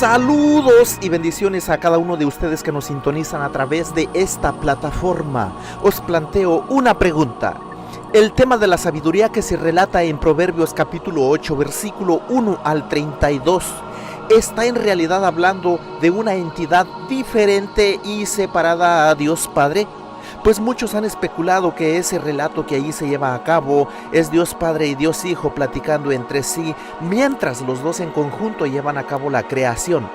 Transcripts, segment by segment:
Saludos y bendiciones a cada uno de ustedes que nos sintonizan a través de esta plataforma. Os planteo una pregunta. El tema de la sabiduría que se relata en Proverbios capítulo 8, versículo 1 al 32, está en realidad hablando de una entidad diferente y separada a Dios Padre. Pues muchos han especulado que ese relato que allí se lleva a cabo es Dios Padre y Dios Hijo platicando entre sí, mientras los dos en conjunto llevan a cabo la creación.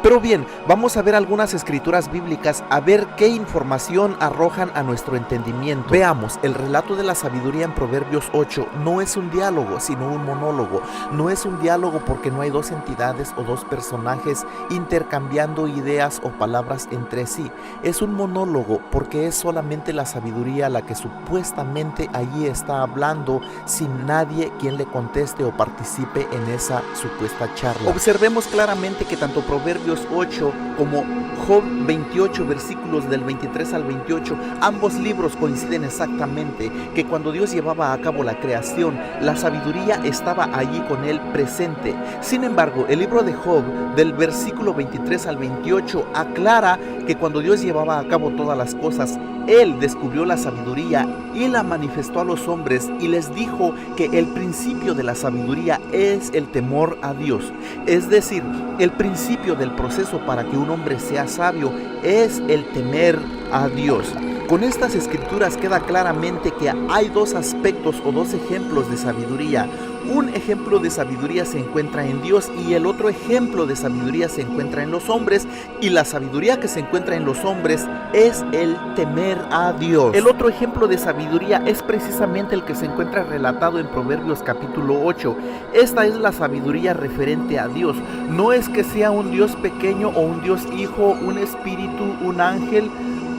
Pero bien, vamos a ver algunas escrituras bíblicas, a ver qué información arrojan a nuestro entendimiento. Veamos, el relato de la sabiduría en Proverbios 8 no es un diálogo, sino un monólogo. No es un diálogo porque no hay dos entidades o dos personajes intercambiando ideas o palabras entre sí. Es un monólogo porque es solamente la sabiduría la que supuestamente allí está hablando, sin nadie quien le conteste o participe en esa supuesta charla. Observemos claramente que tanto Proverbios 8 como Job 28, versículos del 23 al 28, ambos libros coinciden exactamente que cuando Dios llevaba a cabo la creación, la sabiduría estaba allí con él presente. Sin embargo, el libro de Job, del versículo 23 al 28, aclara que cuando Dios llevaba a cabo todas las cosas, él descubrió la sabiduría y la manifestó a los hombres y les dijo que el principio de la sabiduría es el temor a Dios. Es decir, el principio del proceso para que un hombre sea sabio es el temer a Dios. Con estas escrituras queda claramente que hay dos aspectos o dos ejemplos de sabiduría. Un ejemplo de sabiduría se encuentra en Dios y el otro ejemplo de sabiduría se encuentra en los hombres, y la sabiduría que se encuentra en los hombres es el temer a Dios. El otro ejemplo de sabiduría es precisamente el que se encuentra relatado en Proverbios capítulo 8. Esta es la sabiduría referente a Dios. No es que sea un Dios pequeño o un Dios hijo, un espíritu, un ángel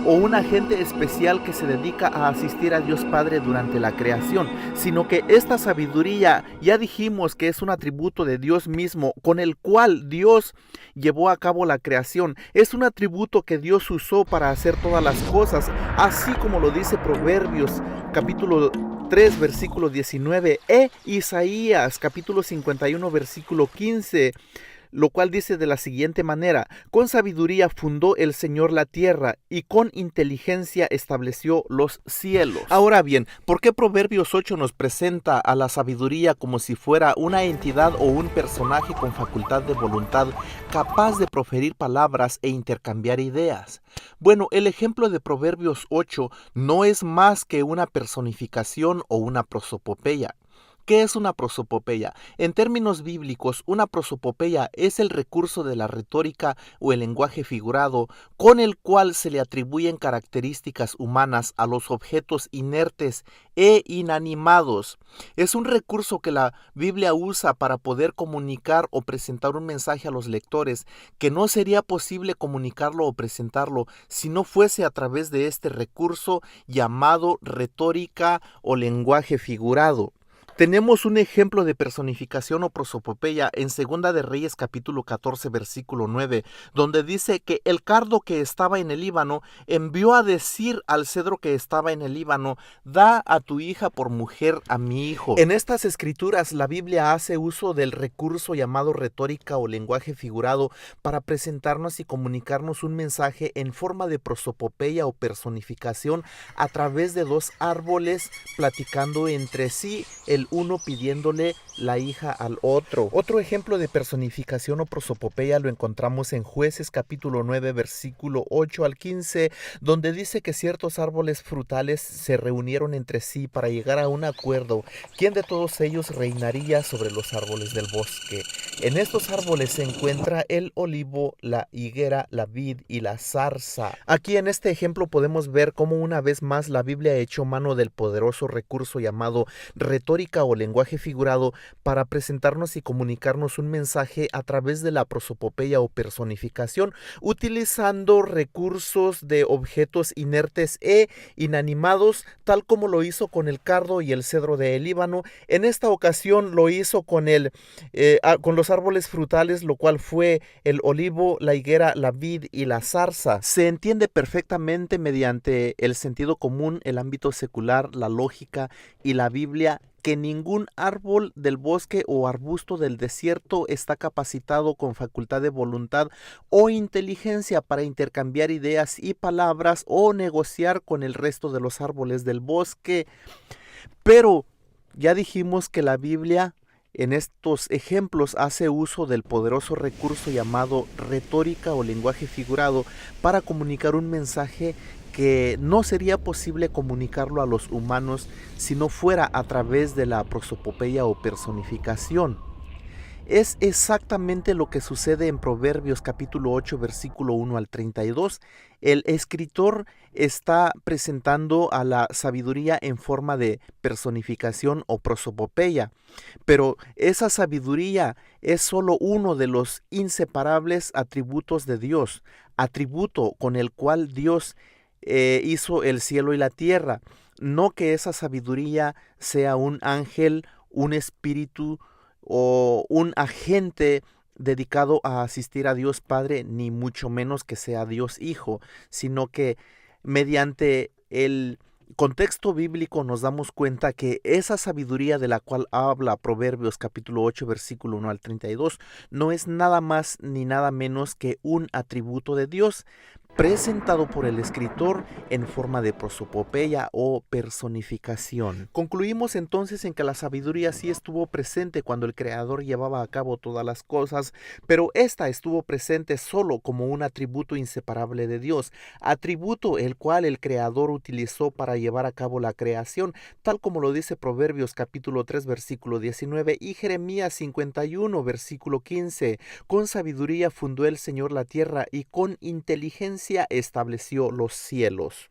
o un agente especial que se dedica a asistir a Dios Padre durante la creación, sino que esta sabiduría ya dijimos que es un atributo de Dios mismo con el cual Dios llevó a cabo la creación. Es un atributo que Dios usó para hacer todas las cosas, así como lo dice Proverbios capítulo 3 versículo 19 e Isaías capítulo 51 versículo 15. Lo cual dice de la siguiente manera: con sabiduría fundó el Señor la tierra y con inteligencia estableció los cielos. Ahora bien, ¿por qué Proverbios 8 nos presenta a la sabiduría como si fuera una entidad o un personaje con facultad de voluntad capaz de proferir palabras e intercambiar ideas? Bueno, el ejemplo de Proverbios 8 no es más que una personificación o una prosopopeya. ¿Qué es una prosopopeya? En términos bíblicos, una prosopopeya es el recurso de la retórica o el lenguaje figurado con el cual se le atribuyen características humanas a los objetos inertes e inanimados. Es un recurso que la Biblia usa para poder comunicar o presentar un mensaje a los lectores que no sería posible comunicarlo o presentarlo si no fuese a través de este recurso llamado retórica o lenguaje figurado. Tenemos un ejemplo de personificación o prosopopeya en Segunda de Reyes capítulo 14 versículo 9, donde dice que el cardo que estaba en el Líbano envió a decir al cedro que estaba en el Líbano: da a tu hija por mujer a mi hijo. En estas escrituras la Biblia hace uso del recurso llamado retórica o lenguaje figurado para presentarnos y comunicarnos un mensaje en forma de prosopopeya o personificación a través de dos árboles platicando entre sí, el uno pidiéndole la hija al otro. Otro ejemplo de personificación o prosopopeya lo encontramos en Jueces capítulo 9 versículo 8 al 15, donde dice que ciertos árboles frutales se reunieron entre sí para llegar a un acuerdo quién de todos ellos reinaría sobre los árboles del bosque. En estos árboles se encuentra el olivo, la higuera, la vid y la zarza. Aquí en este ejemplo podemos ver cómo una vez más la Biblia echó mano del poderoso recurso llamado retórica o lenguaje figurado para presentarnos y comunicarnos un mensaje a través de la prosopopeya o personificación, utilizando recursos de objetos inertes e inanimados, tal como lo hizo con el cardo y el cedro del Líbano. En esta ocasión lo hizo con los árboles frutales, lo cual fue el olivo, la higuera, la vid y la zarza. Se entiende perfectamente mediante el sentido común, el ámbito secular, la lógica y la Biblia que ningún árbol del bosque o arbusto del desierto está capacitado con facultad de voluntad o inteligencia para intercambiar ideas y palabras o negociar con el resto de los árboles del bosque. Pero ya dijimos que la Biblia en estos ejemplos hace uso del poderoso recurso llamado retórica o lenguaje figurado para comunicar un mensaje que no sería posible comunicarlo a los humanos si no fuera a través de la prosopopeya o personificación. Es exactamente lo que sucede en Proverbios capítulo 8, versículo 1 al 32. El escritor está presentando a la sabiduría en forma de personificación o prosopopeya, pero esa sabiduría es solo uno de los inseparables atributos de Dios, atributo con el cual Dios hizo el cielo y la tierra. No que esa sabiduría sea un ángel, un espíritu, o un agente dedicado a asistir a Dios Padre, ni mucho menos que sea Dios Hijo, sino que mediante el contexto bíblico nos damos cuenta que esa sabiduría de la cual habla Proverbios capítulo 8 versículo 1 al 32 no es nada más ni nada menos que un atributo de Dios, presentado por el escritor en forma de prosopopeya o personificación. Concluimos entonces en que la sabiduría sí estuvo presente cuando el Creador llevaba a cabo todas las cosas, pero esta estuvo presente solo como un atributo inseparable de Dios, atributo el cual el Creador utilizó para llevar a cabo la creación, tal como lo dice Proverbios capítulo 3 versículo 19 y Jeremías 51 versículo 15. Con sabiduría fundó el Señor la tierra y con inteligencia estableció los cielos.